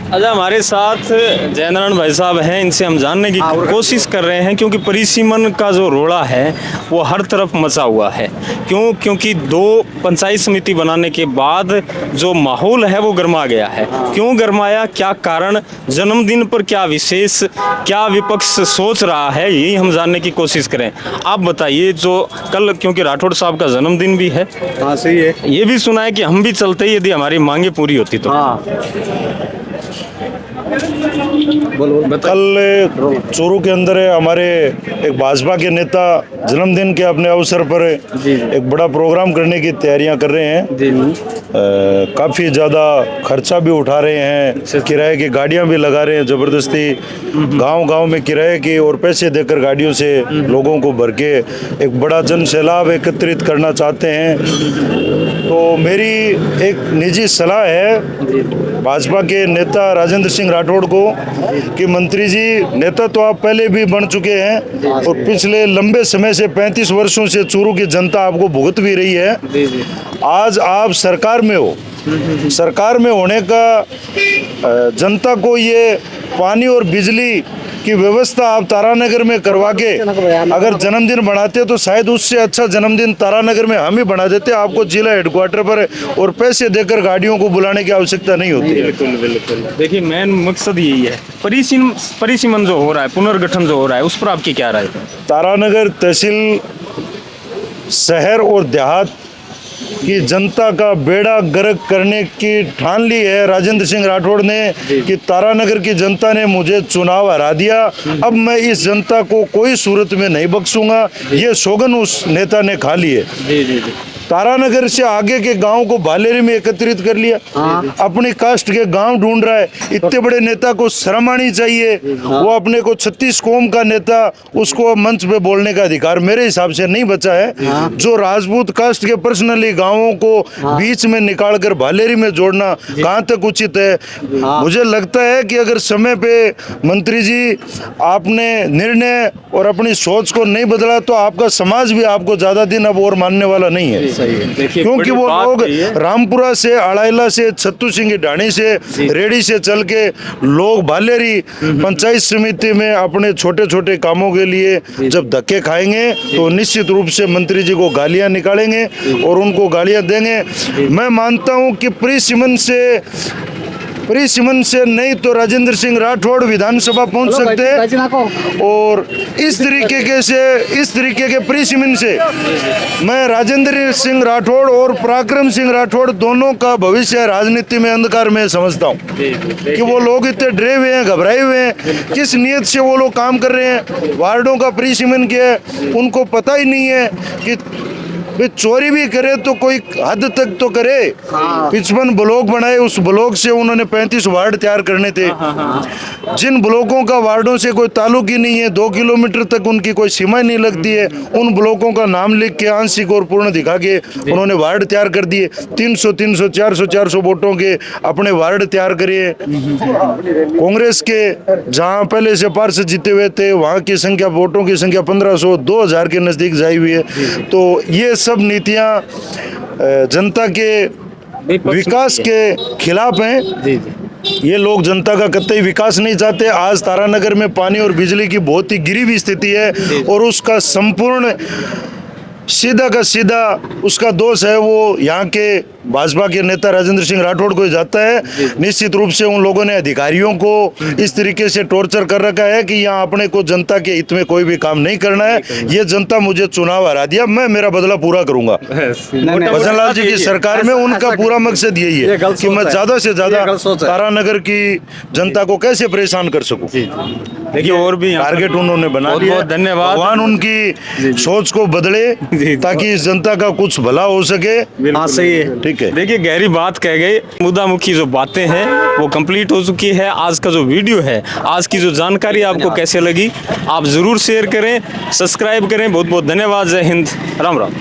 अच्छा, हमारे साथ जयनारायण भाई साहब हैं, इनसे हम जानने की कोशिश कर रहे हैं क्योंकि परिसीमन का जो रोड़ा है वो हर तरफ मचा हुआ है। क्योंकि 2 पंचायत समिति बनाने के बाद जो माहौल है वो गर्मा गया है। क्यों गर्माया, क्या कारण, जन्मदिन पर क्या विशेष, क्या विपक्ष सोच रहा है, यही हम जानने की कोशिश करें। आप बताइए, जो कल क्योंकि राठौड़ साहब का जन्मदिन भी है। हाँ सही है। ये भी सुना है कि हम भी चलते यदि हमारी मांगे पूरी होती तो। हाँ कल चूरू के अंदर हमारे एक भाजपा के नेता जन्मदिन के अपने अवसर पर एक बड़ा प्रोग्राम करने की तैयारियां कर रहे हैं। काफ़ी ज़्यादा खर्चा भी उठा रहे हैं, किराए की गाड़ियां भी लगा रहे हैं ज़बरदस्ती। गांव-गांव में किराए की और पैसे देकर गाड़ियों से लोगों को भर के एक बड़ा जन सैलाब एकत्रित करना चाहते हैं। तो मेरी एक निजी सलाह है भाजपा के नेता राजेंद्र सिंह राठौड़ को कि मंत्री जी, नेता तो आप पहले भी बन चुके हैं और पिछले लंबे समय से 35 वर्षों से चूरू की जनता आपको भुगत भी रही है। आज आप सरकार में हो, सरकार में होने का जनता को ये पानी और बिजली की व्यवस्था आप तारानगर में करवा के अगर जन्मदिन बनाते तो शायद उससे अच्छा जन्मदिन तारानगर में हम ही बना देते। आपको जिला हेडक्वार्टर पर और पैसे देकर गाड़ियों को बुलाने की आवश्यकता नहीं होती है। बिल्कुल बिल्कुल। देखिए, मेन मकसद यही है। परिसीमन जो हो रहा है, पुनर्गठन जो हो रहा है, उस पर आपकी क्या राय है? तारानगर तहसील शहर और देहात की जनता का बेड़ा गर्क करने की ठान ली है राजेंद्र सिंह राठौड़ ने कि तारानगर की जनता ने मुझे चुनाव हरा दिया, अब मैं इस जनता को कोई सूरत में नहीं बख्शूंगा। ये सौगन उस नेता ने खा ली है। तारानगर से आगे के गांव को भालेरी में एकत्रित कर लिया। अपनी कास्ट के गांव ढूंढ रहा है। इतने बड़े नेता को शर्म आनी चाहिए। वो अपने को 36 कौम का नेता, उसको मंच पे बोलने का अधिकार मेरे हिसाब से नहीं बचा है। जो राजपूत कास्ट के पर्सनली गांवों को बीच में निकाल कर भालेरी में जोड़ना कहाँ तक उचित है? मुझे लगता है कि अगर समय पे मंत्री जी आपने निर्णय और अपनी सोच को नहीं बदला तो आपका समाज भी आपको ज्यादा दिन अब और मानने वाला नहीं है। क्योंकि वो लोग रामपुरा से, अड़ाइला से, छत्तू सिंह ढाणी से, रेडी से चल के लोग भालेरी पंचायत समिति में अपने छोटे छोटे कामों के लिए जब धक्के खाएंगे तो निश्चित रूप से मंत्री जी को गालियां निकालेंगे और उनको गालियां देंगे। मैं मानता हूं कि परिसीमन से नहीं तो राजेंद्र सिंह राठौड़ विधानसभा पहुंच सकते हैं। और इस तरीके के परिसीमन से मैं राजेंद्र सिंह राठौड़ और पराक्रम सिंह राठौड़ दोनों का भविष्य राजनीति में अंधकार में समझता हूं कि वो लोग इतने डरे हुए हैं, घबराए हुए हैं। किस नियत से वो लोग काम कर रहे हैं? वार्डों का परिसीमन किया है, उनको पता ही नहीं है कि चोरी भी करे तो कोई हद तक तो करे। 55 ब्लॉक बनाए, उस ब्लॉक से उन्होंने 35 वार्ड तैयार करने थे। जिन ब्लॉकों का वार्डों से कोई ताल्लुक ही नहीं है, 2 किलोमीटर तक उनकी कोई सीमा नहीं लगती है, उन ब्लॉकों का नाम लिख के आंशिक और पूर्ण दिखा के उन्होंने वार्ड तैयार कर दिए। 300 400 वोटों के अपने वार्ड तैयार करिए। कांग्रेस के जहां पहले से पार्षद जीते हुए थे वहां की संख्या, वोटों की संख्या 1500 2000 के नजदीक जाई हुई है। तो ये सब नीतियां जनता के विकास के खिलाफ हैं। ये लोग जनता का कतई विकास नहीं चाहते। आज तारानगर में पानी और बिजली की बहुत ही गिरी हुई स्थिति है और उसका संपूर्ण सीधा का सीधा उसका दोष है वो यहाँ के भाजपा के नेता राजेंद्र सिंह राठौड़ को जाता है। निश्चित रूप से उन लोगों ने अधिकारियों को इस तरीके से टॉर्चर कर रखा है कि यहाँ अपने को जनता के हित में कोई भी काम नहीं करना है। ये जनता मुझे चुनाव हरा दिया, मैं मेरा बदला पूरा करूंगा। भजनलाल जी की सरकार में उनका पूरा मकसद यही है कि मैं ज्यादा से ज्यादा तारानगर की जनता को कैसे परेशान कर सकूं। देखिए, और भी टारगेट उन्होंने बना लिया। बहुत धन्यवाद। भगवान उनकी सोच को बदले ताकि इस जनता का कुछ भला हो सके। हाँ सही है। ठीक है। देखिए, गहरी बात कह गई। मुद्दामुखी जो बातें हैं वो कंप्लीट हो चुकी है। आज का जो वीडियो है, आज की जो जानकारी आपको कैसे लगी, आप जरूर शेयर करें, सब्सक्राइब करें। बहुत बहुत धन्यवाद। जय हिंद, राम राम।